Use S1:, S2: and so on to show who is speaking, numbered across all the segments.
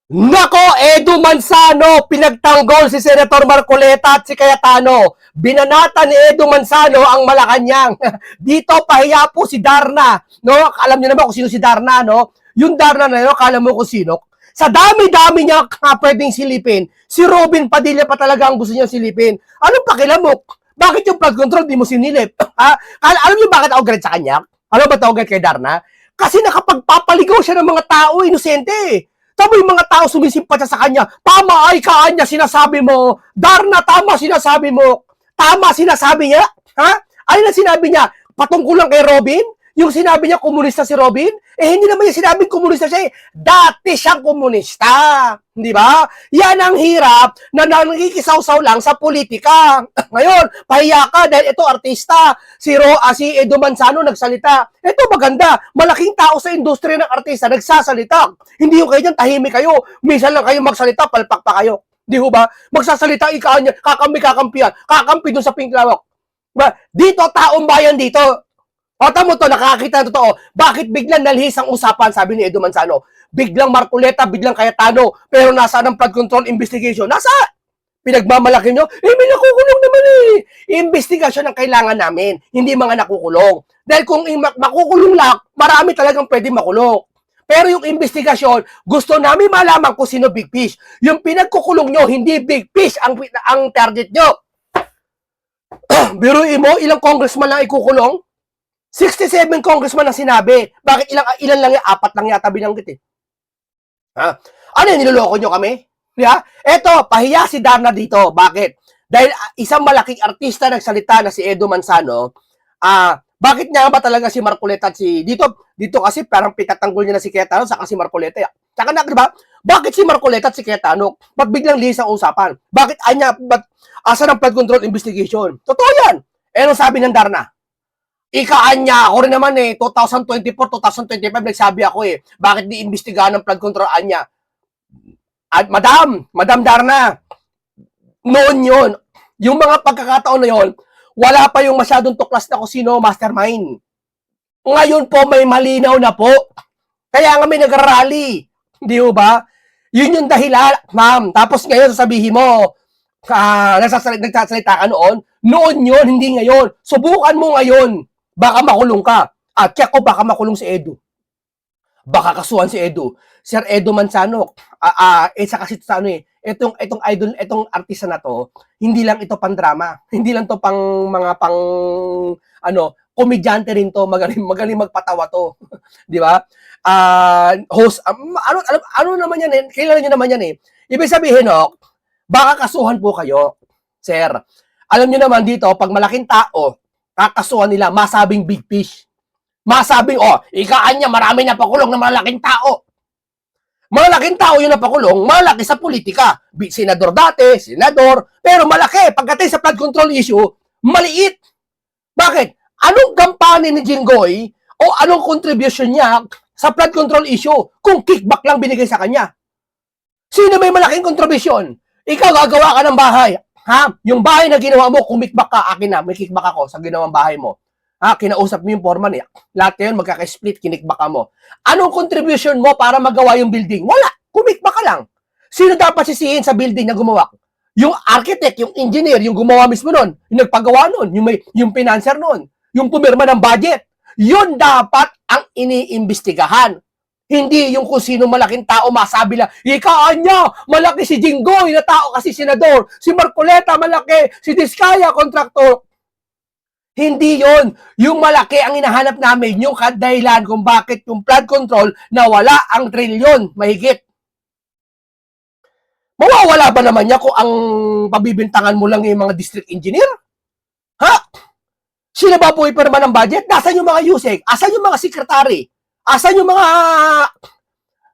S1: Nako, Edu Manzano, pinagtanggol si Senator Marcoleta at si Cayetano. Binanata ni Edu Manzano ang Malacanang. Dito pahiya po si Darna, no? Alam niyo naman kung sino si Darna, no? Yung Darna na yun, kala mo kung sino. Sa dami-dami niya pwedeng silipin, si Robin Padilla pa talaga ang gusto niya silipin. Anong pakialam mo? Bakit yung flood control di mo sinilip? Ha? Alam niyo bakit ako galit sa kanya? Alam ba ito galit kay Darna? Kasi nakapagpapaligaw siya ng mga tao, inosente eh. Tama yung mga tao sumisimpatya sa kanya. Tama ay kanya sinasabi mo. Darna, tama sinasabi mo. Tama sinasabi niya. Ha? Ano na sinabi niya? Patungkol lang kay Robin? Yung sinabi niya komunista si Robin? Eh hindi naman niya sinabing komunista siya eh. Dati siyang komunista. Di ba? Yan ang hirap na nangikisaw-saw lang sa politika. Ngayon, pahiya ka dahil ito artista. Si Edu Manzano nagsalita. Ito maganda. Malaking tao sa industriya ng artista nagsasalita. Hindi yung kayo dyan, tahimik kayo. Minsan lang kayo magsalita, palpak pa kayo. Di ba? Magsasalita, ikaan niya, kakampi-kakampihan. Kakampi dun sa pink lawak. Dito, taong bayan dito. O, tamo to, nakakita na totoo. Bakit biglang nalhis ang usapan, sabi ni Edu Manzano? Biglang Marcoleta, biglang Cayetano, pero nasaan ang flood control investigation? Nasa? Pinagmamalaki nyo? Eh, may nakukulong naman eh. Investigasyon ang kailangan namin, hindi mga nakukulong. Dahil kung makukulong lang, marami talagang pwede makulong. Pero yung investigasyon, gusto namin malaman kung sino big fish. Yung pinagkukulong nyo, hindi big fish ang target nyo. Biruin mo, ilang congressman lang ikukulong? 67 congressman ang sinabi. Bakit ilan lang yan? 4 lang yata binanggit eh. Ha? Ano yun, niloloko nyo kami? Yeah? Eto, pahiya si Darna dito. Bakit? Dahil isang malaking artista nagsalita na si Edu Manzano, bakit niya ba talaga si Marcoleta at si... Dito kasi parang pitatanggol niya na si Cayetano saka si Marcoleta. Tsaka na, diba? Bakit si Marcoleta at si Cayetano? Ba't biglang lihis ang usapan? Bakit asan ang flood control investigation? Totoo yan. Eh, ano sabi ng Darna? Ikaan niya, ako rin naman eh, 2024, 2025, nagsabi ako eh, bakit di imbestigahan ng flood control niya? At Madam Darna, noon yun, yung mga pagkakataon na yun, wala pa yung masyadong tuklas na kung sino mastermind. Ngayon po, may malinaw na po. Kaya nga may nag-rally. Di ba? Yun yung dahilan, ma'am. Tapos ngayon, sasabihin mo, nagsasalita ka noon yun, hindi ngayon. Subukan mo ngayon. Baka makulong ka. At check ko, baka makulong si Edu. Baka kasuhan si Edu. Sir Edu Manzano, isa kasi sa ano eh, itong idol, itong artista na to, hindi lang ito pang drama. Hindi lang to pang mga komedyante rin to, magaling magpatawa to. Di ba? Host, ano naman yan eh, kailan nyo naman yan eh. Ibig sabihin, baka kasuhan po kayo, sir. Alam nyo naman dito, pag malaking tao, kakasuhan nila, masabing big fish. Masabing, ikaan niya, marami na pakulong na malaking tao. Malaking tao yung napakulong, malaki sa politika. Senador dati, senador, pero malaki. Pagdating sa flood control issue, maliit. Bakit? Anong kampanya ni Jinggoy o anong contribution niya sa flood control issue kung kickback lang binigay sa kanya? Sino may malaking contribution? Ikaw gagawa ka ng bahay. Ha? Yung bahay na ginawa mo, kung kickback ka, akin na, may kickback ako sa ginawang bahay mo. Ha? Kinausap mo yung foreman eh. Lahat yun, magkaka-split, kinikback ka mo. Anong contribution mo para magawa yung building? Wala. Kumikback ka lang. Sino dapat sisihin sa building na gumawa? Yung architect, yung engineer, yung gumawa mismo nun, yung nagpagawa nun, yung financer nun, yung pumirma ng budget. Yun dapat ang iniimbestigahan. Hindi yung kung sino malaking tao masabi lang, ikaan niya, malaki si Jinggoy na tao kasi senador, si Marcoleta malaki, si Diskaya kontraktor. Hindi yon. Yung malaki ang hinahanap namin, yung kadahilan kung bakit yung flood control nawala ang trilyon, mahigit. Mawawala ba naman niya kung ang pabibintangan mo lang yung mga district engineer? Ha? Sino ba po ipirma ng budget? Nasaan yung mga USEC? Asan yung mga secretary? Asan yung mga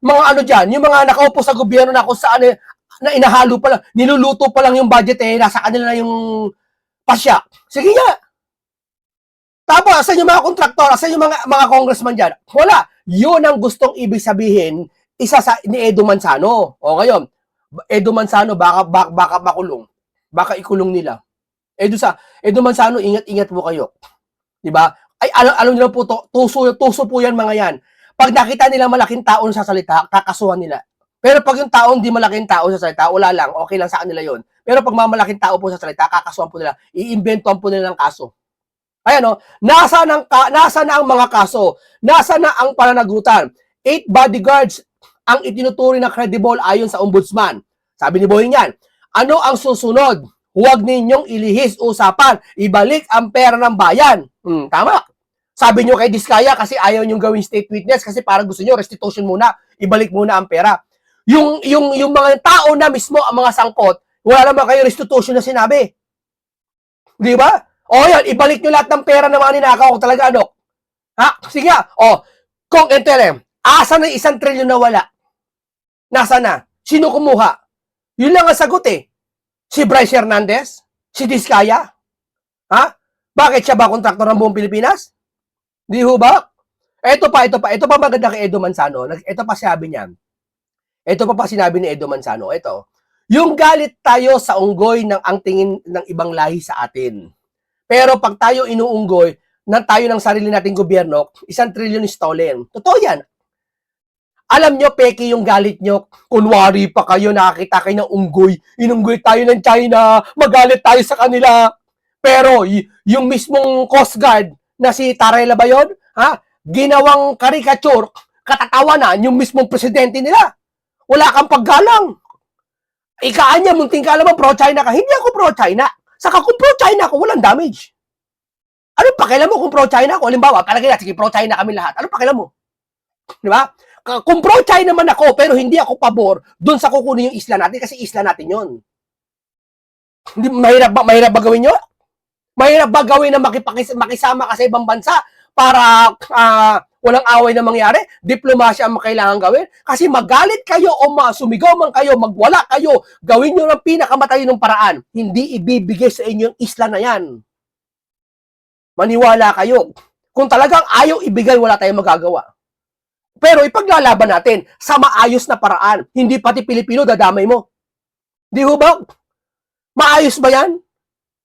S1: ano dyan, yung mga nakaupo sa gobyerno na kung saan na inahalo pa lang, niluluto pa lang yung budget nasa kanila na yung pasya. Sige nga. Tapos, asan yung mga kontraktor, asan yung mga congressman dyan? Wala. Yun ang gustong ibig sabihin, ni Edu Manzano. O ngayon, Edu Manzano, baka makulong. Baka ikulong nila. Edu Manzano, ingat-ingat po kayo. Diba? Ay, alam nyo po to, tuso po yan mga yan. Pag nakita nila malaking tao na sasalita, kakasuhan nila. Pero pag yung tao hindi malaking tao sa salita, wala lang, okay lang sa kanila yon. Pero pag mamalaking tao po sa salita, kakasuhan po nila, iimbentuhan po nila ng kaso. Ayan o, nasa na ang mga kaso? Nasa na ang pananagutan? 8 bodyguards ang itinuturing na credible ayon sa ombudsman. Sabi ni Boying yan, ano ang susunod? Huwag ninyong ilihis usapan. Ibalik ang pera ng bayan. Tama. Sabi nyo kay Diskaya kasi ayaw nyo gawing state witness kasi parang gusto nyo restitution muna. Ibalik muna ang pera. Yung mga tao na mismo ang mga sangkot, wala naman kayo restitution na sinabi. Di ba? O yan, ibalik nyo lahat ng pera ng mga ninakaw kung talaga ano. Ha? Sige nga. O, kung entere, asa na 1 trilyon na wala? Nasa na? Sino kumuha? Yun lang ang sagot eh. Si Bryce Hernandez? Si Diskaya? Ha? Bakit siya ba kontraktor ng buong Pilipinas? Di ho ba? Ito pa maganda kay Edo Manzano. Ito pa sinabi niya. Ito pa sinabi ni Edo Manzano. Ito. Yung galit tayo sa unggoy ng ang tingin ng ibang lahi sa atin. Pero pag tayo inuunggoy tayo ng sarili nating gobyerno, 1 trilyon stolen. Totoo yan. Alam nyo, peki yung galit nyo. Kunwari pa kayo, nakakita kayo ng unggoy. Inunggoy tayo ng China. Magalit tayo sa kanila. Pero, yung mismong Coast Guard na si Tarela ba yun? Ha? Ginawang caricature, katatawanan yung mismong presidente nila. Wala kang paggalang. Ikaan niya, munting ka alam pro-China ka. Hindi ako pro-China. Saka kung pro-China ako, walang damage. Anong pakialam mo kung pro-China ako? Halimbawa, palagay na, sige, pro-China kami lahat. Anong pakialam mo? Di ba? Kung pro-China man ako, pero hindi ako pabor, doon sa kukunin yung isla natin kasi isla natin yun. Hindi, mahirap ba gawin nyo? Mahirap ba gawin na makisama ka sa ibang bansa para walang away na mangyari? Diplomasya ang kailangan gawin? Kasi magalit kayo o sumigaw man kayo, magwala kayo, gawin nyo ng pinakamatalino ng paraan. Hindi ibibigay sa inyo yung isla na yan. Maniwala kayo. Kung talagang ayaw ibigay, wala tayong magagawa. Pero ipaglalaban natin sa maayos na paraan. Hindi pati Pilipino dadamay mo. Di ho ba? Maayos ba yan?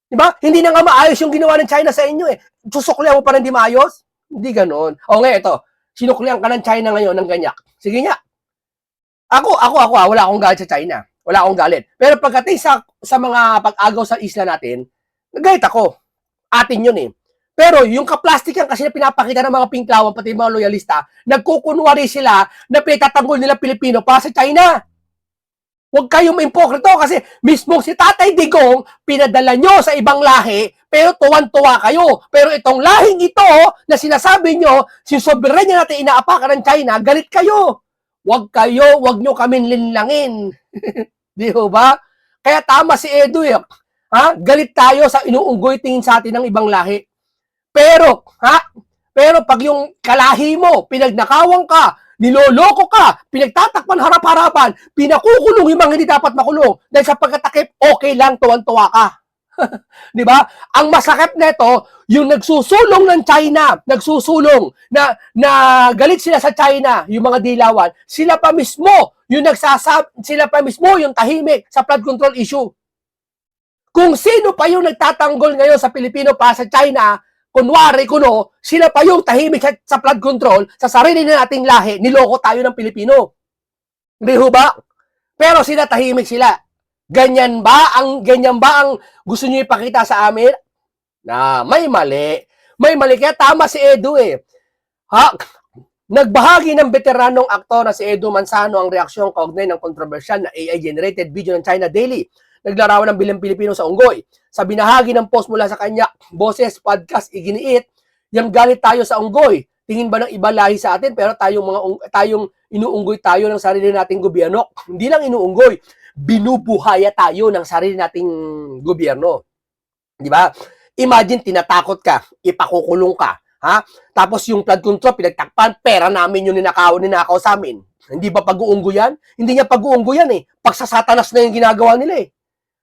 S1: Di ba? Hindi na nga maayos yung ginawa ng China sa inyo eh. Susuklihan mo pa rin di maayos? Hindi ganon. O nga ito, sinuklihan ka ng China ngayon ng ganyak. Sige nga. Ako, wala akong galit sa China. Wala akong galit. Pero pagdating sa mga pag-agaw sa isla natin, nagalit ako. Atin yun eh. Pero yung kaplastikan kasi na pinapakita ng mga pinklawan, pati mga loyalista, nagkukunwari sila na pinatatanggol nila Pilipino para sa China. Huwag kayong impokrito kasi mismo si Tatay Digong pinadala nyo sa ibang lahi, pero tuwan-tuwa kayo. Pero itong lahing ito na sinasabi nyo, si soberanya natin inaapakan ng China, galit kayo. Huwag nyo kaming linlangin. Di ba? Kaya tama si Edu eh. Ha? Galit tayo sa inuunggoy tingin sa atin ng ibang lahi. Pero pag yung kalahi mo, pinagnakawan ka, niloloko ka, pinagtatakpan harap-harapan, pinakukulong yung mga hindi dapat makulong, dahil sa pagkatakip, okay lang, tuwan-tuwa ka. Di ba? Ang masakit nito, yung nagsusulong ng China, na galit sila sa China, yung mga dilawan, sila pa mismo yung tahimik sa flood control issue. Kung sino pa yung nagtatanggol ngayon sa Pilipino para sa China, kunwari kuno, sila pa yung tahimik sa flood control, sa sarili na nating lahi, niloko tayo ng Pilipino. Hindi ho ba? Pero sila tahimik sila. Ganyan ba ang gusto niyo ipakita sa amin? Na may mali. May mali. Kaya tama si Edu eh. Ha? Nagbahagi ng veteranong aktor na si Edu Manzano ang reaksyon kaugnay ng kontrobersyal na AI-generated video ng China Daily. Naglarawan ng bilang Pilipino sa unggoy. Sa binahagi ng post mula sa kanya, Boses Podcast, iginiit, yung galit tayo sa unggoy. Tingin ba ng iba lahi sa atin, pero tayong inuunggoy tayo ng sarili nating gobyerno. Hindi lang inuunggoy, binubuhaya tayo ng sarili nating gobyerno. Di ba? Imagine, tinatakot ka, ipakukulong ka, ha? Tapos yung flood control, pinagtakpan, pera namin yung ninakaw sa amin. Hindi ba pag-uunggoy yan? Hindi niya pag-uunggoy yan eh. Pagsasatanas na yung ginagawa nila eh.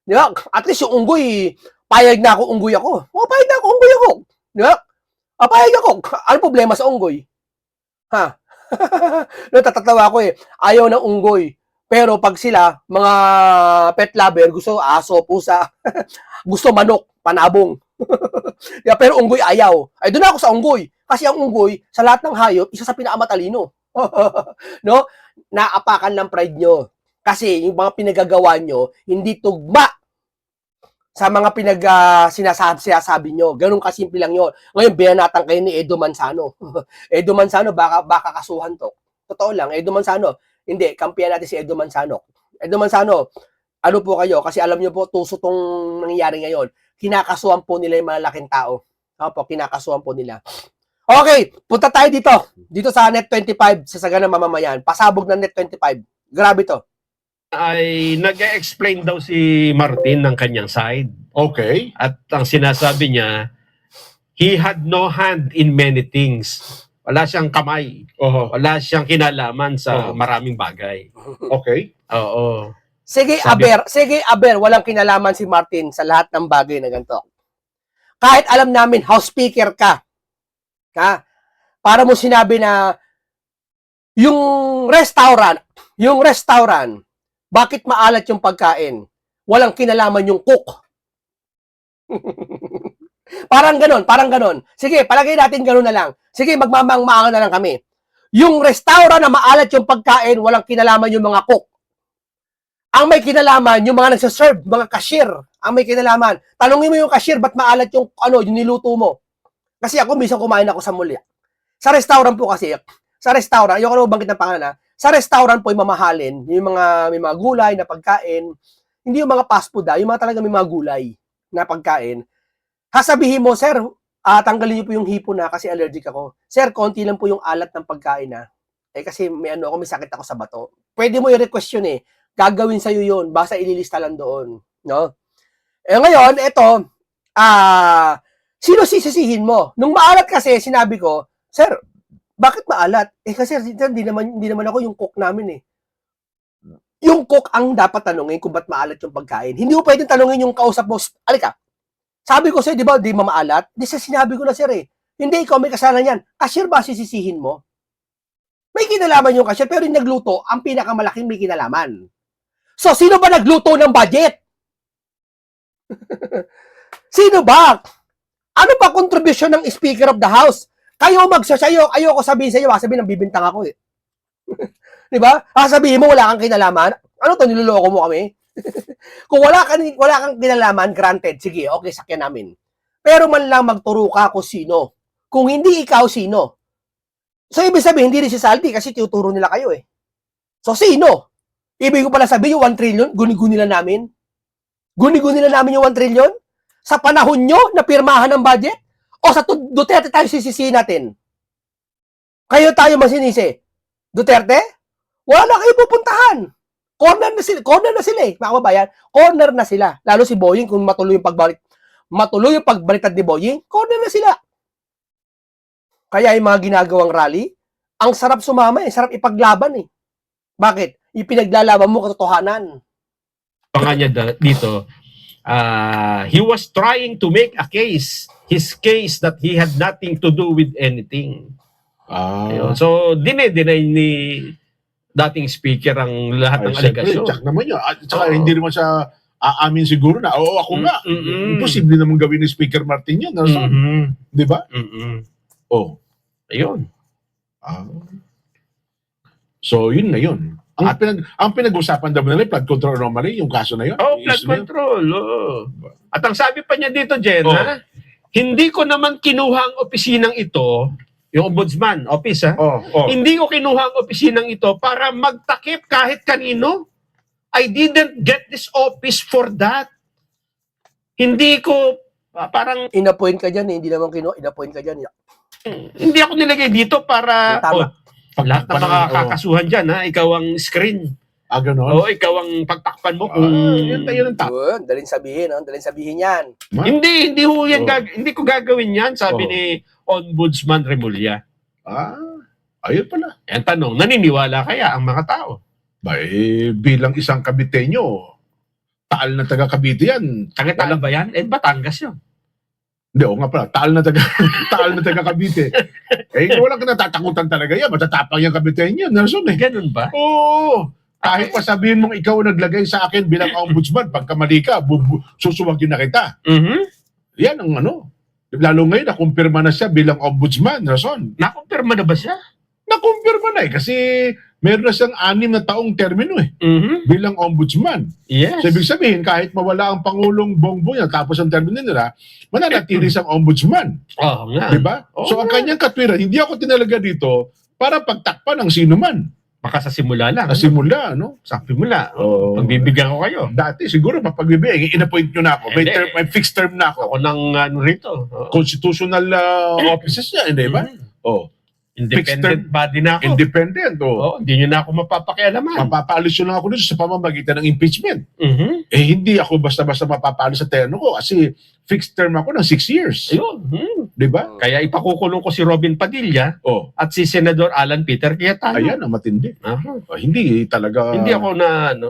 S1: Di ba? At least yung unggoy, payag na ako, unggoy ako. O, payag na ako, unggoy ako. Di ba? Payag ako. Ano problema sa unggoy? Ha? Natatawa ako eh. Ayaw ng unggoy. Pero pag sila, mga pet lover, gusto aso, pusa, gusto manok, panabong. Pero unggoy ayaw. Ay, doon ako sa unggoy. Kasi ang unggoy, sa lahat ng hayop, isa sa pinakamatalino. No? naapakan ng pride nyo. Kasi yung mga pinagagawa nyo, hindi tugma sa mga sinasabi nyo. Ganun kasimple lang yun. Ngayon, binanatan kayo ni Edo Manzano. Edo Manzano, baka kasuhan to. Totoo lang, Edo Manzano. Hindi, kampiyan natin si Edo Manzano. Edo Manzano, ano po kayo? Kasi alam nyo po, tuso tong nangyayari ngayon. Kinakasuhan po nila yung malalaking tao. Opo, kinakasuhan po nila. Okay, punta tayo dito. Dito sa Net25, sa Sagana Mamamayan. Pasabog ng Net25. Grabe to.
S2: Ay nag-explain daw si Martin ng kanyang side.
S3: Okay.
S2: At ang sinasabi niya, he had no hand in many things. Wala siyang kamay.
S3: Oho.
S2: Wala siyang kinalaman sa
S3: Oo.
S2: maraming bagay.
S3: Okay.
S2: Oo.
S1: Sige,
S2: Sabi-
S1: Aber, walang kinalaman si Martin sa lahat ng bagay na ganito. Kahit alam namin, House Speaker ka. Ha? Para mo sinabi na yung restaurant, bakit maalat yung pagkain? Walang kinalaman yung cook. parang ganon. Sige, palagay natin ganon na lang. Sige, magmamang-maangan na lang kami. Yung restaurant na maalat yung pagkain, walang kinalaman yung mga cook. Ang may kinalaman, yung mga nagsaserve, mga cashier, ang may kinalaman. Tanungin mo yung cashier, ba't maalat yung, yung niluto mo? Kasi ako, minsan kumain ako sa muli. Sa restaurant po kasi, ayoko na mabanggit ng pangalan, sa restaurant po yung mamahalin, yung may mga gulay na pagkain, hindi yung mga fast food, yung mga talaga may mga gulay na pagkain. Sasabihin mo, sir, tanggalin niyo po yung hipo na kasi allergic ako. Sir, konti lang po yung alat ng pagkain na. Kasi may sakit ako sa bato. Pwede mo i-request yun Gagawin sa'yo yun, basta ililista lang doon. No? Ngayon, ito, sino sisisihin mo? Nung maalat kasi, sinabi ko, sir, bakit maalat? Kasi hindi naman ako yung cook namin Yung cook ang dapat tanungin kung ba't maalat yung pagkain. Hindi mo pwedeng tanungin yung kausap mo, alika, sabi ko sa'yo, di ba, di mamaalat? Di sa sinabi ko na, sir Hindi, ikaw may kasalanan yan. Cashier ba sisisihin mo? May kinalaman yung cashier, pero yung nagluto, ang pinakamalaking may kinalaman. So, sino ba nagluto ng budget? Sino ba? Ano ba contribution ng Speaker of the House? Kayo magsasayo, ayoko sabihin sa iyo, sabihin ng bibintang ako Di ba? Sabihin mo wala kang kinalaman. Ano to, niloloko mo kami? Kung wala kang kinalaman, granted, sige, okay, sakyan namin. Pero man lang magturo ka kung sino. Kung hindi ikaw, sino? So, ibig sabihin, hindi rin si Salty kasi tinuturo nila kayo So, sino? Ibig ko pala sabihin, yung 1 trillion, guni-guni lang namin. Guni-guni lang namin yung 1 trillion? Sa panahon nyo na pirmahan ng budget? O sa Duterte tayo sisisihin natin? Kayo tayo masinisi? Duterte? Wala na kayo pupuntahan. Corner na sila mga kababayan. Corner na sila. Lalo si Boying, kung matuloy yung pagbaliktad ni Boying, corner na sila. Kaya yung mga ginagawang rally, ang sarap sumama sarap ipaglaban Bakit? Ipinaglalaban mo katotohanan.
S2: Niya dito, he was trying to make a case, his case that he had nothing to do with anything. Ayun. So, dinay ni dating speaker ang lahat ng aligasyon.
S3: Check naman yun. At saka hindi naman siya aamin siguro na, ako nga. Imposible naman gawin ni Speaker Martin yan. Di ba? Oh.
S2: Ayun.
S3: So, yun na yun. Ang pinag-usapan daw nila, flood control anomaly, yung kaso na yun.
S2: Flood control. At ang sabi pa niya dito, Jenna, hindi ko naman kinuha ang opisinang ito, yung ombudsman office, hindi ko kinuha ang opisinang ito para magtakip kahit kanino. I didn't get this office for that. Hindi ko, parang...
S1: Inappoint ka dyan hindi naman inappoint ka dyan
S2: Hindi ako nilagay dito para...
S1: Tama.
S2: Lahat ng mga kakasuhan dyan, ikaw ang screen.
S3: Ganon?
S2: Ikaw ang pagtakpan mo kung...
S3: Yun ang top.
S1: Daling sabihin yan.
S2: Hindi ho yan hindi ko gagawin yan, sabi ni Ombudsman Remulla.
S3: Ayun pala.
S2: Ang tanong, naniniwala kaya ang mga tao?
S3: Bilang isang Kabiteño, taal na taga Cavite yan.
S2: Taga-taga ba yan? Batangas yun.
S3: Hindi, nga pala. Taal na taga Cavite. Walang natatakutan talaga yan. Matatapang yung Kabiteño. Nelson
S2: Ganun ba?
S3: Oo. Kahit pa sabihin mong ikaw naglagay sa akin bilang ombudsman, pagka mali ka, susuwagin na kita. Yan ang Lalo ngayon, nakumpirma na siya bilang ombudsman, Nelson.
S2: Nakumpirma na ba siya?
S3: Na-confirma na kasi meron na siyang 6 na taong termino bilang ombudsman.
S2: Yes.
S3: So, ibig sabihin, kahit mawala ang Pangulong Bongbong niya, tapos ang termino nila, mananatili siyang ombudsman.
S2: Oo nga.
S3: Diba?
S2: Oo
S3: So, ang
S2: nga.
S3: kanyang katwiran, hindi ako tinalaga dito para pagtakpan ng sino man.
S2: Baka sa simula lang.
S3: Sa simula, no?
S2: Sa simula.
S3: Oo.
S2: Pagbibigyan ko kayo.
S3: Dati, siguro, mapagbibigay. In-appoint nyo na ako. May,
S2: Hindi.
S3: may fixed term na ako.
S2: Ako ng ano rito. Oo.
S3: Constitutional offices niya, hindi ba? Oh.
S2: Independent body na ako.
S3: Independent, oh.
S2: Hindi nyo na ako mapapakialaman.
S3: Mapapaalis yun lang ako dito sa pamamagitan ng impeachment.
S2: Mhm.
S3: Hindi ako basta-basta mapapaalis sa terno ko kasi fixed term ako ng 6 years.
S2: Ayun.
S3: Di ba?
S2: Kaya ipakukulong ko si Robin Padilla
S3: Oh,
S2: at si Senador Alan Peter Cayetano.
S3: ayan ang matindi.
S2: Aha.
S3: Hindi talaga...
S2: Hindi ako na ano.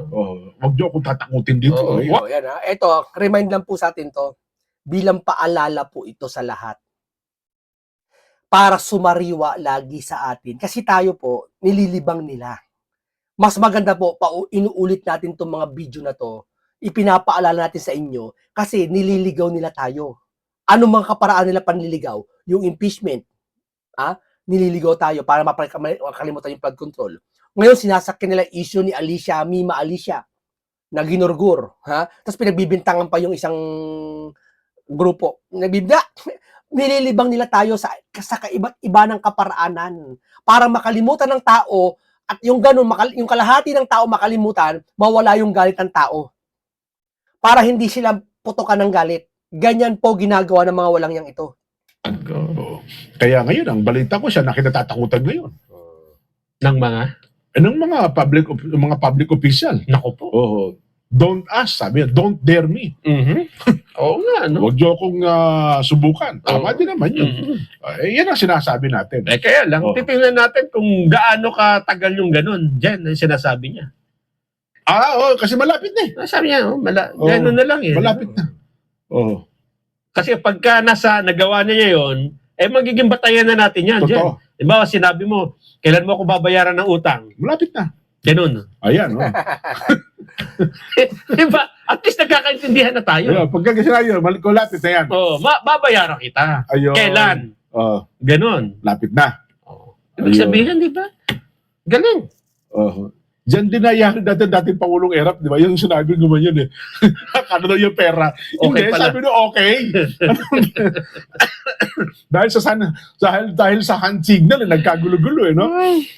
S3: Wag niyo akong tatakutin dito.
S2: Oo.
S1: So, yan ha. Ito, remind lang po sa atin to, bilang paalala po ito sa lahat. Para sumariwa lagi sa atin. Kasi tayo po, nililibang nila. Mas maganda po, inuulit natin itong mga video na to, ipinapaalala natin sa inyo, kasi nililigaw nila tayo. Ano mga kaparaan nila panliligaw? Yung impeachment. Nililigaw tayo para makalimutan yung flood control. Ngayon, sinasakyan nila issue ni Alicia, Mima Alicia, na ginurgur. Tapos pinagbibintangan pa yung isang grupo. Nililibang nila tayo sa kaiba't iba ng kaparaanan para makalimutan ng tao at yung ganun, yung kalahati ng tao makalimutan, mawala yung galit ng tao. Para hindi sila putukan ng galit. Ganyan po ginagawa ng mga walang yang ito.
S3: Oo. Kaya ngayon, ang balita ko siya na kinatatakutan ngayon.
S2: Ng mga?
S3: Ng mga public official.
S2: Nako po.
S3: Oo. Don't ask, sabi niya, don't dare me.
S2: Oo nga, no?
S3: Huwag niyo akong subukan. Tama din naman yun. Yan ang sinasabi natin.
S2: Kaya lang,
S3: Oo.
S2: titingnan natin kung gaano katagal yung ganun. Diyan, ang sinasabi niya.
S3: Kasi malapit na eh.
S2: Sabi niya,
S3: Oo.
S2: ganun na lang eh.
S3: Malapit na. Oo.
S2: Kasi pagka nagawa niya yon, magiging batayan na natin yan. Diyan.
S3: Totoo.
S2: Diba, sinabi mo, kailan mo ako babayaran ng utang?
S3: Malapit na.
S2: Ganun.
S3: Ayan,
S2: Diba? At least nagkakaintindihan na tayo.
S3: Pagka sinabi yun, malapit na yan.
S2: Babayaran kita.
S3: Ayun.
S2: Kailan? Ganun.
S3: Lapit na.
S2: Ibig sabihin, di ba? Galing.
S3: Diyan din nangyari dating Pangulong Erap, di ba? Yung sinabi ko man yun eh. Kano daw yung pera.
S2: Okay
S3: Hindi,
S2: pala.
S3: sabi nyo okay. dahil sa hand signal, nagkagulo-gulo eh, no?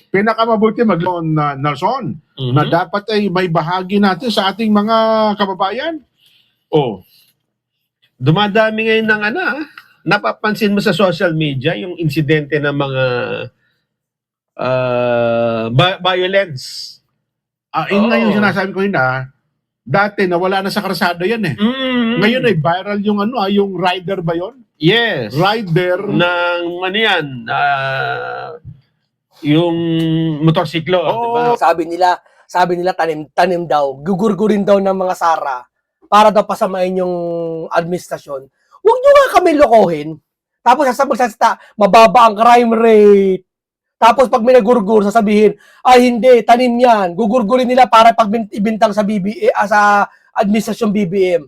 S3: Pinakamabuti na Nelson, na dapat ay may bahagi natin sa ating mga kababayan.
S2: Dumadami ngayon ng napapansin mo sa social media yung insidente ng mga violence.
S3: Yun nga yung sinasabi ko yun dati nawala na sa karsada yan eh. Ngayon ay viral yung yung rider ba yun?
S2: Yes.
S3: Rider
S2: ng yan, yung motorsiklo, diba?
S1: Sabi nila tanim daw, gugurgurin daw ng mga Sara para daw pasamain yung administrasyon. Huwag nyo nga kami lokohin. Tapos sasabi, mababa ang crime rate. Tapos pag may nagurgur, sasabihin, hindi, tanim yan. Gugurgurin nila para pag ibintang sa sa administrasyon BBM.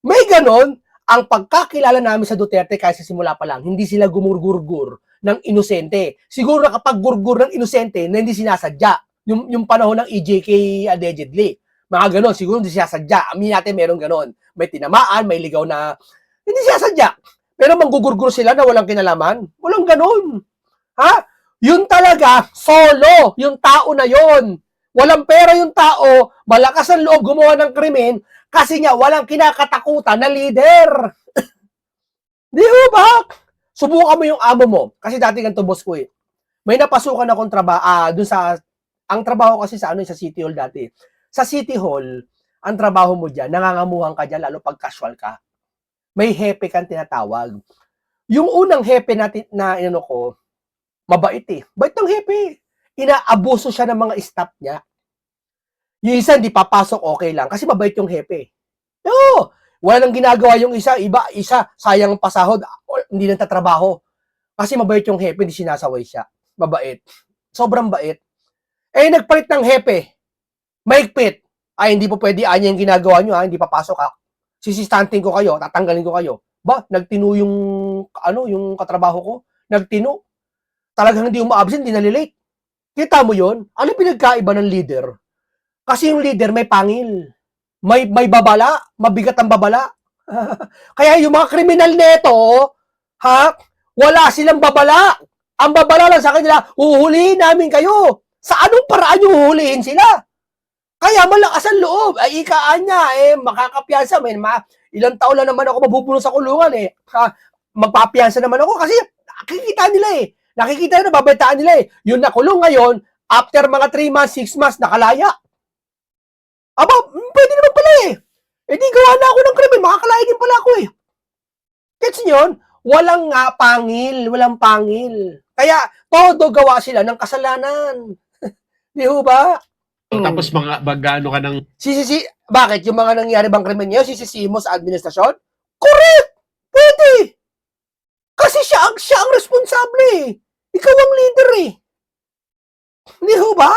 S1: May ganon, ang pagkakilala namin sa Duterte kasi simula pa lang, hindi sila gumurgurgur ng inosente. Siguro nakapag-gurgur ng inosente na hindi sinasadya. Yung panahon ng EJK allegedly. Mga ganon, siguro hindi sinasadya. Amin natin meron ganon. May tinamaan, may ligaw na hindi sinasadya. Pero manggugurgur sila na walang kinalaman. Walang ganon. Yun talaga, solo, yung tao na yon. Walang pera yung tao, malakas ang loob gumawa ng krimen, kasi nga walang kinakatakutan na leader. Di ba? Subukan mo yung amo mo. Kasi dati ganito, boss ko eh. May napasukan akong trabaho, ang trabaho kasi sa City Hall dati. Sa City Hall, ang trabaho mo dyan, nangangamuhan ka dyan, lalo pag casual ka. May hepe kang tinatawag. Yung unang hepe natin na ko, mabait eh. Bait ng hepe. Inaabuso siya ng mga staff niya. Yung isa, hindi papasok, okay lang. Kasi mabait yung hepe. No! Wala nang ginagawa yung isa. Isa, sayang ang pasahod. Hindi nang tatrabaho. Kasi mabait yung hepe, hindi sinasaway siya. Mabait. Sobrang bait. Nagpalit ng hepe. Maigpit. Hindi po pwede. Anya yung ginagawa nyo, hindi papasok ha. Sisistanting ko kayo, tatanggalin ko kayo. Nagtino yung katrabaho ko. Nagtino. Talagang hindi umaabsent, hindi nalilate. Kita mo yun? Ano pinagkaiba ng leader? Kasi yung leader may pangil. May babala. Mabigat ang babala. Kaya yung mga kriminal neto, ha? Wala silang babala. Ang babala lang sa kanila, huhulihin namin kayo. Sa anong paraan yung huhulihin sila? Kaya malakas ang loob. Ay, ikaan niya, makakapiyansa. Ilang taon lang naman ako mabubulong sa kulungan, magpapiyansa naman ako kasi nakikita nila Nakikita nila, babaitaan nila Yung nakulong ngayon, after mga 3 months, 6 months, nakalaya. Aba, pwede naman pala di gawa na ako ng krimen, makakalaya din pala ako Gets nyo yun? Walang pangil. Kaya, todo gawa sila ng kasalanan. Di ho ba?
S2: Tapos mga bagano ka ng...
S1: Bakit? Yung mga nangyari bang krimen niya, sisisihin mo sa administrasyon? Correct! Pwede! Kasi siya ang responsable Ikaw ang leader Hindi ho ba?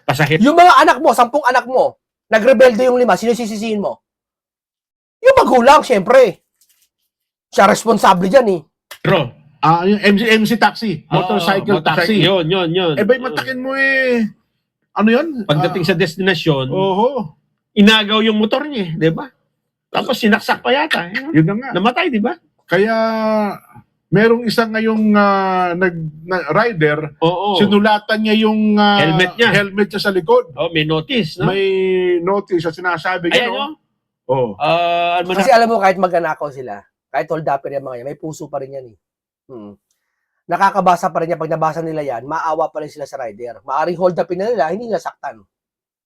S2: Pasahit.
S1: Yung mga anak mo, 10 anak mo, nagrebelde yung 5, sino sisisihin mo? Yung magulang, syempre. Siya responsable dyan
S2: Pero,
S3: yung MC taxi, motorcycle taxi.
S2: Yun.
S3: Bay, matakin mo ano yun?
S2: Pagdating sa destinasyon, inagaw yung motor niya, di ba? Tapos sinaksak pa yata.
S3: Yun na nga.
S2: Namatay, di ba?
S3: Kaya, merong isang ngayong rider, sinulatan niya yung helmet niya sa likod.
S2: May notice, no?
S3: May notice at sinasabi niya,
S2: Ayan,
S1: Kasi alam mo, kahit magnanakaw sila, kahit hold upper yung mga yan, may puso pa rin yan Nakakabasa pa rin yan. Pag nabasa nila yan, maawa pa rin sila sa rider. Maaring hold upin na nila, hindi nila saktan.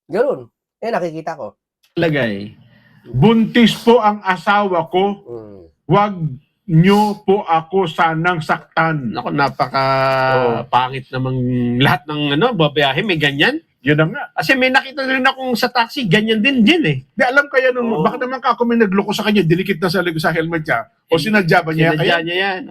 S1: Ganun. Nakikita ko.
S2: Lagay.
S3: buntis po ang asawa ko, wag nyo po ako sanang saktan.
S2: Naku, napaka-pangit namang lahat ng babiyahe, may ganyan.
S3: Yun na nga.
S2: Kasi may nakita rin akong sa taxi, ganyan din
S3: Di alam kaya nung, baka naman ako may nagloko sa kanya, dinikit na sa helmet niya, o sinadya ba niya kaya?
S2: Sinadya niya yan.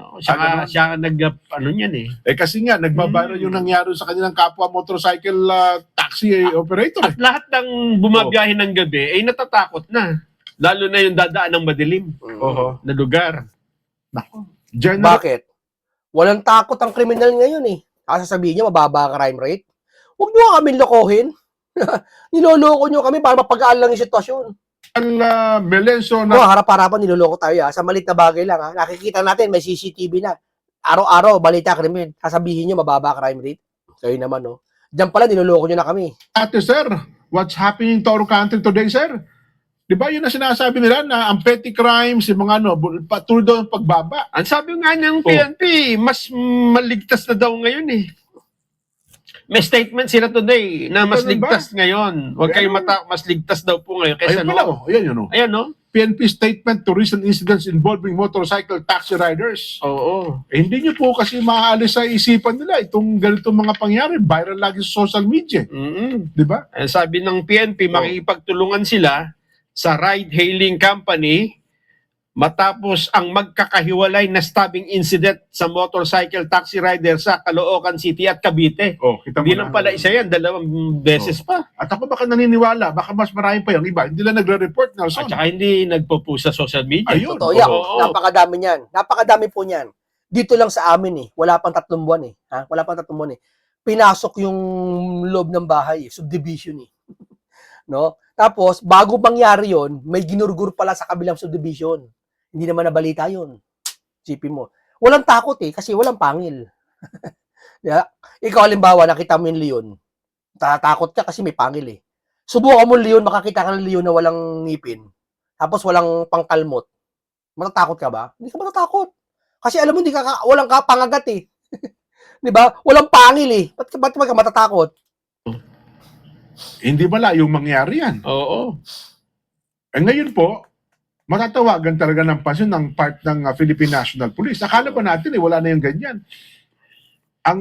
S2: Siya niyan
S3: Kasi nga, nagbabaral yung nangyari sa kanilang kapwa motorcycle taxi operator.
S2: At lahat ng bumabiyahe ng gabi ay natatakot na. Lalo na yung dadaan ng madilim na lugar.
S3: Nako.
S1: Bakit? Walang takot ang kriminal ngayon Sasabihin niyo, mababa ang crime rate. Huwag niyo kami lokohin. Niloloko niyo kami para mapagaan lang yung sitwasyon.
S3: Melenso na...
S1: harap-harapan niloloko tayo Sa malit na bagay lang Nakikita natin, may CCTV na. Araw-araw, balita krimen. Sasabihin niyo, mababa crime rate. Kayo naman, Diyan pala, niloloko niyo na kami.
S3: Ate, sir, what's happening to our country today, sir? Di ba yun na sinasabi nila na ang petty crimes, yung mga patuloy daw ang pagbaba.
S2: Ang sabi nga ng PNP, mas maligtas na daw ngayon May statement sila today na mas ligtas ngayon. Huwag kayong mas ligtas daw po ngayon. Kaysa
S3: Ayun pala,
S2: Ayan,
S3: PNP statement to recent incidents involving motorcycle taxi riders. Hindi nyo po kasi maaalis sa isipan nila itong ganitong mga pangyari. Viral lagi sa social media. Di ba?
S2: Sabi ng PNP, makikipagtulungan sila sa ride-hailing company matapos ang magkakahiwalay na stabbing incident sa motorcycle taxi rider sa Caloocan City at Cavite. Hindi lang pala isa yan, 2 beses pa.
S3: At ako baka naniniwala, baka mas marami pa yung iba. Hindi lang nagre-report, Nelson.
S2: At saka hindi nagpo-post sa social media.
S3: Ayun.
S1: Totoo yan. Napakadami niyan. Napakadami po niyan. Dito lang sa amin Wala pang 3 buwan Wala pang 3 buwan Pinasok yung loob ng bahay subdivision No? Tapos, bago mangyari yon, may ginurgur pala sa kabilang subdivision. Hindi naman nabalita yun. Sipin mo. Walang takot kasi walang pangil. Ikaw, halimbawa, nakita mo yung leon. Tatakot ka kasi may pangil Subukan mo leon, makakita ka ng leon na walang ngipin. Tapos walang pangkalmot. Matatakot ka ba? Hindi ka matatakot. Kasi alam mo, walang pangagat Di ba? Walang pangil Ba't ka matatakot?
S3: Hindi malayong mangyari yan. Ngayon po, matatawagan talaga ng pansin ng part ng Philippine National Police. Akala pa natin wala na yung ganyan. ang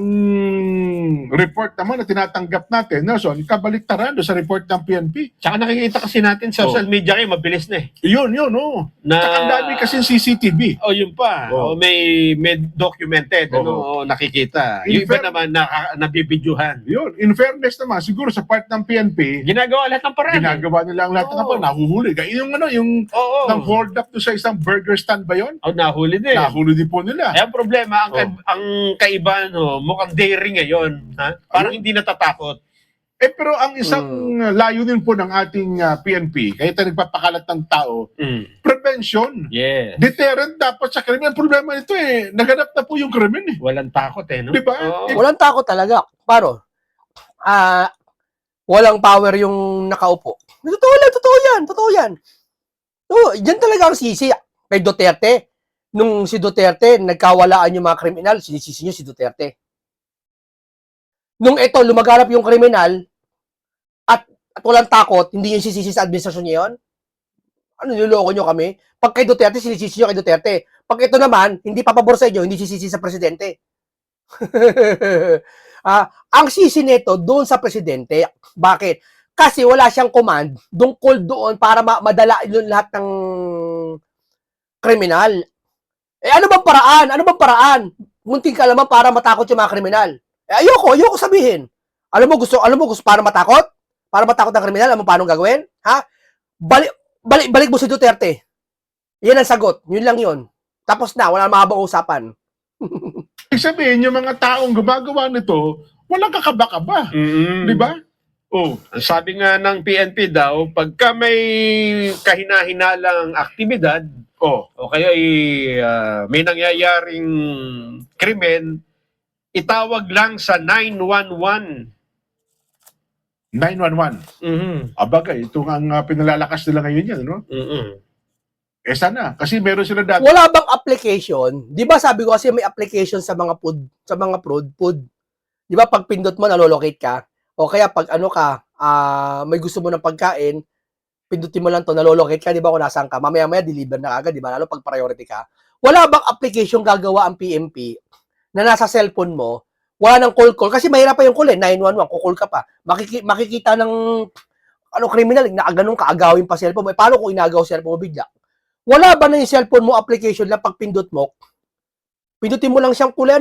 S3: report naman na tinatanggap natin, Nelson, kabaliktaran doon sa report ng PNP.
S2: Tsaka nakikita kasi natin sa social media kayo, mabilis na eh.
S3: Yun, oo. Tsaka ang dami kasi CCTV.
S2: Yun pa.
S3: Oo.
S2: May documented,
S3: Oo.
S2: nakikita.
S3: In
S2: Yung iba
S3: fact-
S2: naman, nabibidyohan.
S3: Yun, in fairness naman, siguro sa part ng PNP,
S2: Ginagawa lahat ng paraan.
S3: ginagawa nila ang lahat ng
S2: Oo.
S3: nahuhuli. Kaya yung
S2: Oo.
S3: nang hold up to sa isang burger stand ba yun?
S2: Nahuli din.
S3: Nahuli din po nila.
S2: Ang problema, ang kaibahan, mukhang daring ngayon. Ha? Parang hindi natatakot.
S3: Pero ang isang layunin po ng ating PNP, kaya tayo nagpapakalat ng tao, prevention.
S2: Yeah.
S3: Deterrent dapat sa krimen. Ang problema nito naganap na po yung krimen
S2: Walang takot no?
S3: Di ba?
S2: Oo.
S1: Walang takot talaga. Paro, walang power yung nakaupo. Totoo yan. So, yan talaga ang sisi kay Duterte. Nung si Duterte, nagkawalaan yung mga kriminal, sinisisi nyo si Duterte. Nung ito, lumaganap yung kriminal, at walang takot, hindi yung sisisi sa administrasyon niya yun? Ano, niloloko nyo kami? Pag kay Duterte, sinisisi nyo kay Duterte. Pag ito naman, hindi papabor sa inyo, hindi sisisi sa presidente. Ang sisi nito doon sa presidente. Bakit? Kasi wala siyang command doon para madala yung lahat ng kriminal. Ano bang paraan? Munting kalaman para matakot yung mga kriminal. Ayoko sabihin. Alam mo gusto para matakot? Para matakot ng kriminal, alam mo paano gagawin? Ha? Balik mo si Duterte. Yan ang sagot. Yun lang yun. Tapos na, wala mahabang usapan.
S3: Ibig sabihin, yung mga taong gumagawa nito, walang kakaba-kaba. Di ba?
S2: Sabi nga ng PNP daw, pagka may kahina-hinalang aktibidad, o kaya may nangyayaring krimen, itawag lang sa 911.
S3: 911. Abagay, ito ang pinalalakas nila ngayon yan, no? Sana, kasi meron sila dati.
S1: Wala bang application? Di ba sabi ko kasi may application sa mga food. Di ba pag pindot mo, nalolocate ka? O kaya pag may gusto mo ng pagkain, pindutin mo lang to, nalolocate ka, di ba kung nasaan ka? Mamaya-maya, deliver na agad, di ba? Lalo pag priority ka. Wala bang application gagawa ang PNP na nasa cellphone mo, wala nang call, kasi mahirap pa yung call 911, kukul ka pa. Makikita ng kriminal, ganun kaagawin pa cellphone mo. Paano kung inagaw cellphone mo bigla? Wala ba na yung cellphone mo application na pag pindot mo, pindutin mo lang siyang kulay,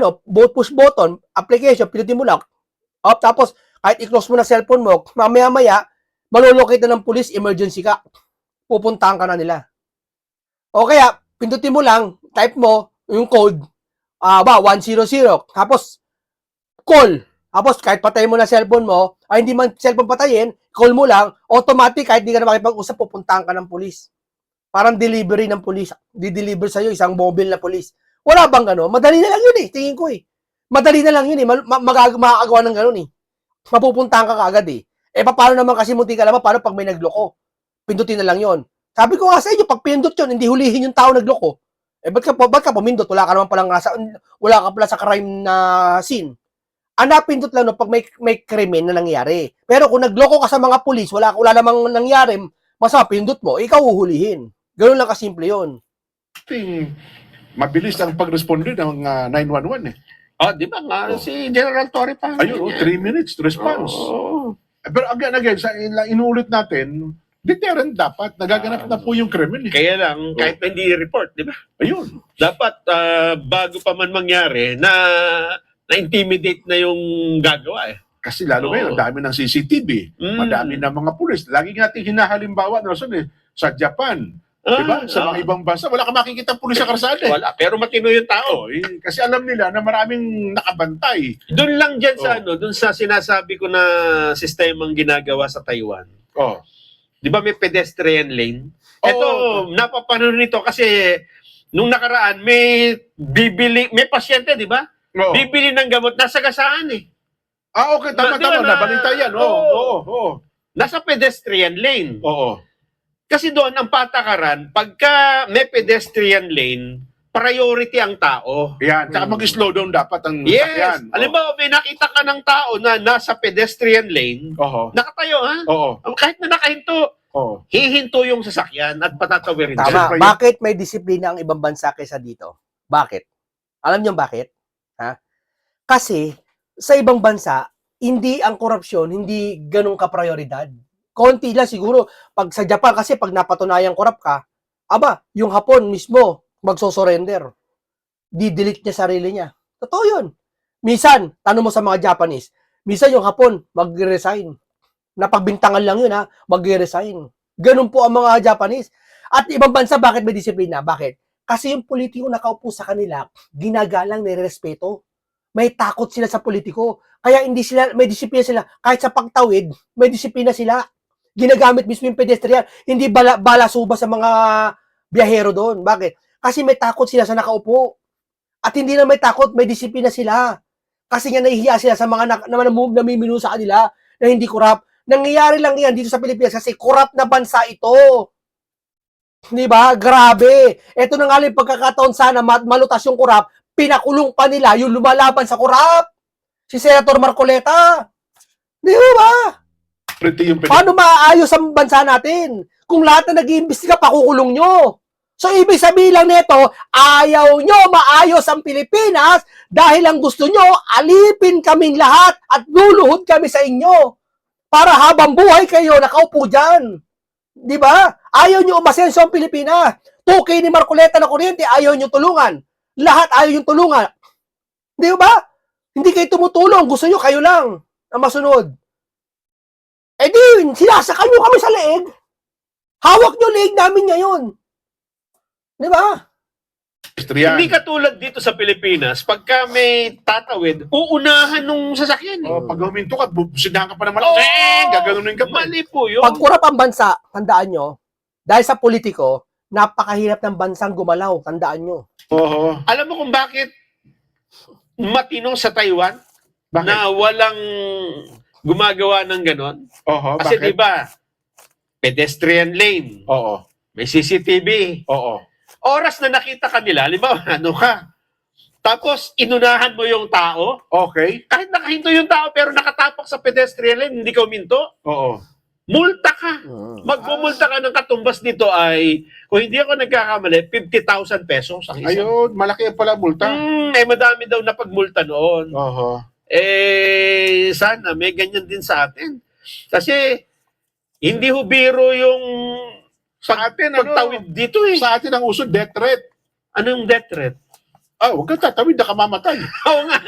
S1: push button, application, pindutin mo lang. Tapos, kahit i-close mo na cellphone mo, mamaya-maya, malolocate na ng police, emergency ka. Pupuntahan ka na nila. O kaya, pindutin mo lang, type mo, yung code, 100, tapos, call. Tapos, kahit patayin mo na cellphone mo, hindi man cellphone patayin, call mo lang, automatic, kahit di ka na makipag-usap, pupuntahan ka ng police. Parang delivery ng police. Di-deliver sa'yo isang mobile na police. Wala bang gano'n? Madali na lang yun tingin ko Madali na lang yun makakagawa ng gano'n Mapupuntahan ka kaagad paano naman kasi munti ka naman, paano pag may nagloko? Pindutin na lang yun. Sabi ko nga sa inyo, pag pindot yun, hindi hulihin yung tao nagloko. Ba't ka pumindot? Wala ka naman palang wala ka pala sa crime na scene. Napindot lang pag may krimen na nangyari. Pero kung nagloko ka sa mga pulis, wala namang nangyari, masama pindot mo, ikaw uhulihin. Ganun lang kasimple yun.
S3: Mabilis ang pag-responde ng 911
S2: di ba nga, si General Torre pa.
S3: Ayun, 3 minutes to response. Pero again, inuulit natin, deterrent dapat. Nagaganap na po yung krimen
S2: Kaya lang, kahit hindi report, di ba?
S3: Ayun.
S2: Dapat, bago pa man mangyari, na-intimidate na yung gagawa
S3: Kasi lalo ngayon, ang dami ng CCTV, madami ng mga pulis. Lagi natin hinahalimbawa, sa Japan, diba? Sa mga ibang bansa, wala ka makikita pulis sa karsada
S2: Wala, pero matino yung tao.
S3: Kasi alam nila na maraming nakabantay.
S2: Doon lang dyan sa doon sa sinasabi ko na sistemang ginagawa sa Taiwan. Di ba may pedestrian lane? Ito, napapanon nito kasi nung nakaraan, may pasyente, di ba? Bibili ng gamot, nasa gasaan
S3: Okay, tama, nabalita yan.
S2: Nasa pedestrian lane.
S3: Oo.
S2: Kasi doon, ang patakaran, pagka may pedestrian lane, priority ang tao.
S3: Yan, tsaka mag-slow down dapat ang
S2: Yes.
S3: sakyan.
S2: Alam mo, may nakita ka ng tao na nasa pedestrian lane, nakatayo kahit na nakahinto, hihinto yung sasakyan at patatawirin.
S1: Tama. Bakit may disiplina ang ibang bansa kaysa dito? Bakit? Alam niyo bakit? Kasi, sa ibang bansa, hindi ang korupsyon, hindi ganun ka-prioridad. Konti lang siguro. Pag sa Japan, kasi pag napatunayang korap ka, yung Hapon mismo, magsosurrender. Di-delete niya sarili niya. Totoo yun. Minsan, tanong mo sa mga Japanese, minsan yung Hapon, mag-resign. Napagbintangan lang yun, mag-resign. Ganun po ang mga Japanese. At ibang bansa, bakit may disiplina? Bakit? Kasi yung politiko nakaupo sa kanila, ginagalang, nirespeto. May takot sila sa politiko. Kaya hindi sila, may disiplina sila. Kahit sa pagtawid, may disiplina sila. Ginagamit mismo yung pedestrian. Hindi balasuba sa mga biyahero doon. Bakit? Kasi may takot sila sa nakaupo. At hindi na may takot, may disiplina sila. Kasi nga nahihiya sila sa mga namimino sa kanila na hindi korap. Nangyayari lang yan dito sa Pilipinas kasi korap na bansa ito. Di ba? Grabe. Ito na nga lang pagkakataon sana malutas yung korap, pinakulong pa nila yung lumalaban sa korap. Si Senator Marcoleta. Di ba? Paano maayos ang bansa natin? Kung lahat na nag-iimbestiga, pakukulong nyo. So, ibig sabihin lang nito, ayaw nyo maayos ang Pilipinas dahil ang gusto nyo, alipin kaming lahat at luluhod kami sa inyo. Para habang buhay kayo, nakaupo dyan. Di ba? Ayaw nyo umasenso ang Pilipinas. Tukay ni Marcoleta na kuryente, ayaw nyo tulungan. Lahat ayaw nyo tulungan. Di ba? Hindi kayo tumutulong. Gusto nyo kayo lang ang masunod. Eh di, sinasakal nyo kami sa leeg. Hawak nyo leeg namin ngayon. Di ba?
S2: Hindi katulad dito sa Pilipinas, pagka may tatawid, uunahan nung sasakyan.
S3: Pag huminto ka, busidahan ka pa naman. Gaganunin ka pa.
S2: Mali po yun.
S1: Pag kurap ang bansa, tandaan nyo, dahil sa politiko, napakahirap ng bansang gumalaw. Tandaan nyo.
S2: Alam mo kung bakit matino sa Taiwan na walang gumagawa ng ganon? Kasi di ba pedestrian lane. May CCTV. Oras na nakita ka nila, halimbawa, ano ka? Tapos, inunahan mo yung tao. Kahit nakahinto yung tao, pero nakatapak sa pedestrian lane, hindi ka uminto. Multa ka. Magmumulta ka ng katumbas nito ay, kung hindi ako nagkakamali, 50,000 pesos.
S3: Ayun, malaki pala multa.
S2: Madami daw na pagmulta noon. Sana may ganyan din sa atin. Kasi, hindi ho biro yung
S3: sa atin,
S2: pagtawid dito eh.
S3: Sa atin ang uso, death threat.
S2: Ano yung death threat?
S3: Huwag kang tatawid, nakamamatay.
S2: Oo nga.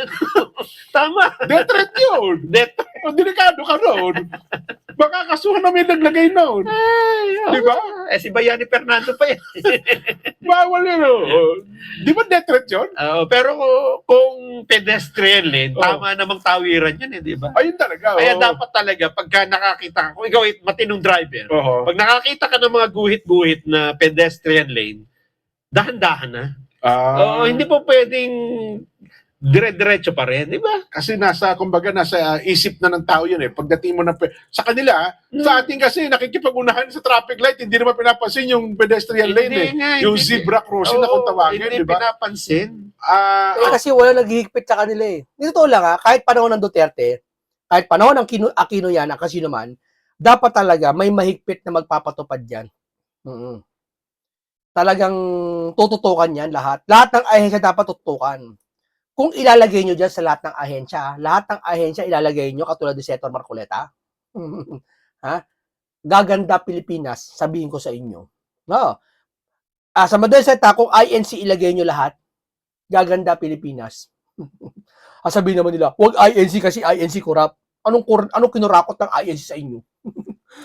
S2: Tama.
S3: Death threat yun.
S2: Death.
S3: Delikado ka noon. Baka kasuhan na may naglagay noon. Di ba?
S2: Si Bayani Fernando pa yan.
S3: Bawal yun. Di ba death threat yun?
S2: Pero kung pedestrian lane, tama namang tawiran yun di ba?
S3: Ayun talaga.
S2: Kaya dapat talaga, pagka nakakita ka, kung ikaw ay matinong driver, pag nakakita ka ng mga guhit-guhit na pedestrian lane, dahan-dahan na. Hindi po pwedeng dire-diretso pa rin, di ba?
S3: Kasi kumbaga, nasa isip na ng tao yun eh. Pagdating mo na, sa kanila, sa atin kasi, nakikipag-unahan sa traffic light, hindi naman pinapansin yung pedestrian lane yung zebra crossing na kung tawagin, di ba?
S2: Hindi pinapansin.
S1: Kasi wala naghihigpit sa kanila eh. Dito lang kahit panahon ng Duterte, kahit panahon ng Aquino yan, ang kasino man, dapat talaga may mahigpit na magpapatupad yan. Talagang tututukan yan lahat. Lahat ng ahensya dapat tutukan. Kung ilalagay nyo dyan sa lahat ng ahensya ilalagay nyo katulad ni Senator Marcoleta, gaganda Pilipinas, sabihin ko sa inyo. No. Sa madaling salita, kung INC ilagay nyo lahat, gaganda Pilipinas. Sabihin naman nila, wag INC kasi INC corrupt. Anong kinurakot ng INC sa inyo?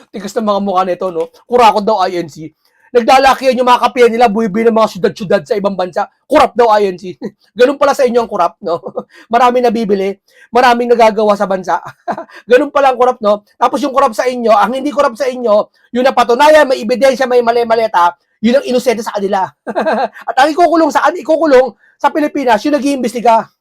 S1: Tigas ng mga mukha nito, no? Kurakot daw INC. Naglalaki yung mga kapiyan nila, buibi ng mga syudad-syudad sa ibang bansa. Kurap daw INC. Ganun pala sa inyo ang kurap, no? Maraming nabibili, maraming nagagawa sa bansa. Ganun pala ang kurap, no? Tapos yung kurap sa inyo, ang hindi kurap sa inyo, yung napatunayan, may ebidensya, may mali-maleta, yun ang inosente sa kanila. At ang ikukulong sa Pilipinas, yung nag-iimbestiga.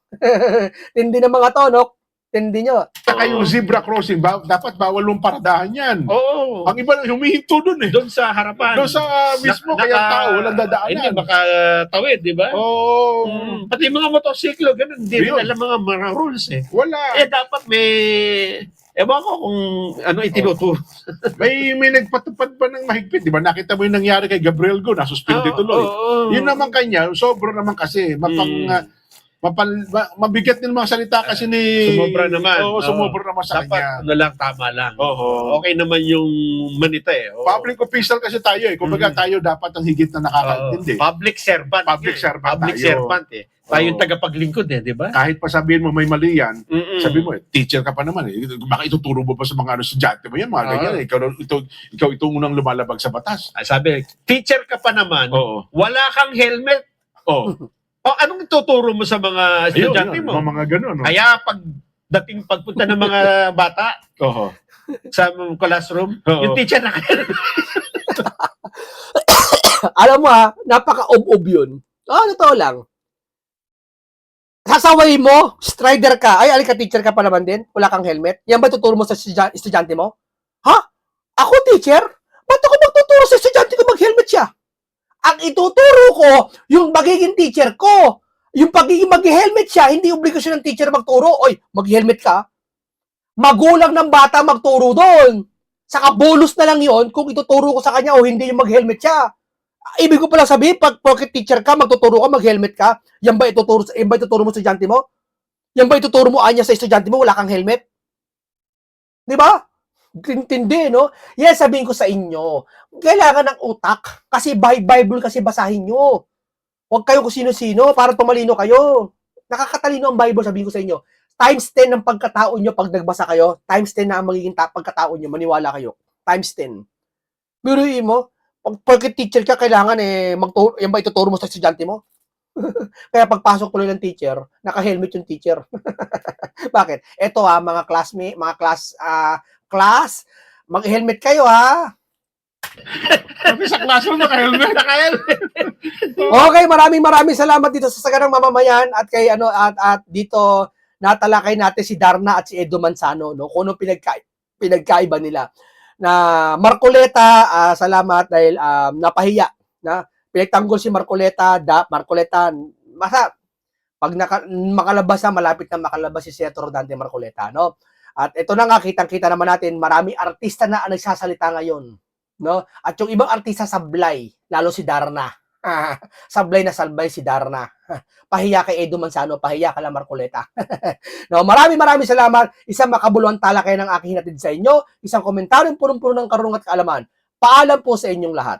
S1: Hindi ng mga to, no? Tindi nyo.
S3: Saka yung zebra crossing, dapat bawal mong paradahan yan.
S2: Oo.
S3: Ang iba, humihinto dun eh.
S2: Doon sa harapan.
S3: Doon sa mismo, kaya tao, walang dadaanan.
S2: Hindi, baka tawid, di ba?
S3: Oo.
S2: Pati mga motosiklo, ganun. Hindi rin alam mga rules eh.
S3: Wala.
S2: Dapat may... Ewan ko kung ano itinuturo.
S3: may nagpatupad pa ng mahigpit, di ba? Nakita mo yung nangyari kay Gabriel Go, nasuspindi tuloy. Yun naman kanya, sobro naman kasi, mabigat din mga salita kasi ni...
S2: Sumobra naman.
S3: Oo, sumobra naman sa
S2: Dapat
S3: kanya.
S2: ano lang, tama lang.
S3: Oo.
S2: Okay naman yung manita eh. Oo.
S3: Public official kasi tayo eh. Kumbaga tayo dapat ang higit na nakakaintindi.
S2: Public servant.
S3: Public servant
S2: Public
S3: tayo.
S2: servant eh. Tayo yung
S3: Oo.
S2: tagapaglingkod eh, di ba?
S3: Kahit pa sabihin mo may mali yan,
S2: Mm-mm.
S3: sabi mo, teacher ka pa naman eh. Baka ituturo mo pa sa mga estudyante mo yan, mga ganyan eh. Ikaw itong unang lumalabag sa batas.
S2: Sabi, teacher ka pa naman,
S3: Oo.
S2: wala kang helmet.
S3: Oo.
S2: O anong ituturo mo sa mga estudyante
S3: Ayun,
S2: mo?
S3: mga ganun. No?
S2: Kaya pagpunta ng mga bata
S3: Oo.
S2: sa classroom,
S3: Oo.
S2: yung teacher na
S1: Alam mo napaka-ob-ob yun. Totoo lang. Sasaway mo, strider ka. Ay, alika, teacher ka pa naman din. Wala kang helmet. Yan ba tuturo mo sa estudyante mo? Ha? Ako, teacher? Ba't ako magtuturo sa estudyante ko mag-helmet siya? Ang ituturo ko, yung magiging teacher ko. Yung pagiging mag-helmet siya, hindi obligasyon ng teacher magturo. Oy, mag-helmet ka. Magulang ng bata magturo doon. Saka bonus na lang yon kung ituturo ko sa kanya o hindi yung mag-helmet siya. Ibig ko pala sabihin, pag porket teacher ka, magtuturo ka, mag-helmet ka, yan ba ituturo mo sa estudyante mo? Yan ba ituturo mo anya sa estudyante mo, wala kang helmet? Di ba? Tindi, no? Yan, sabihin ko sa inyo, kailangan ng utak, kasi Bible kasi basahin nyo. Huwag kayo kung sino-sino, para tumalino kayo. Nakakatalino ang Bible, sabihin ko sa inyo. Times 10 ng pagkatao nyo pag nagbasa kayo, times 10 na ang magiging pagkatao nyo, maniwala kayo. Times 10. Biruin mo, pagka teacher ka, kailangan yan ba ituturo mo sa estudyante mo? Kaya pagpasok tuloy ng teacher, naka-helmet yung teacher. Bakit? Ito mga classmate, mga class, mag-helmet kayo
S3: Sabi sa classroom, naka-helmet.
S1: Okay, maraming salamat dito sa Saganang Mamamayan at kay at dito natalakay natin si Darna at si Edo Manzano, no? Kung ano pinagkaiba nila. Na Marcoleta, salamat dahil napahiya na pinagtanggol si Marcoleta, pag makalabas na, malapit na makalabas si Senator Dante Marcoleta, no? At ito na nga, kitang-kita naman natin, marami artista na ang nagsasalita ngayon, no? At yung ibang artista sablay, lalo si Darna. Sablay na salbay si Darna. Pahiya kay Edo Manzano, pahiya ka lang Marcoleta. No, maraming salamat. Isang makabuluhang talakay ng aking hinatid sa inyo, isang komentaryong punong-puno ng karunong at kaalaman. Paalam po sa inyong lahat.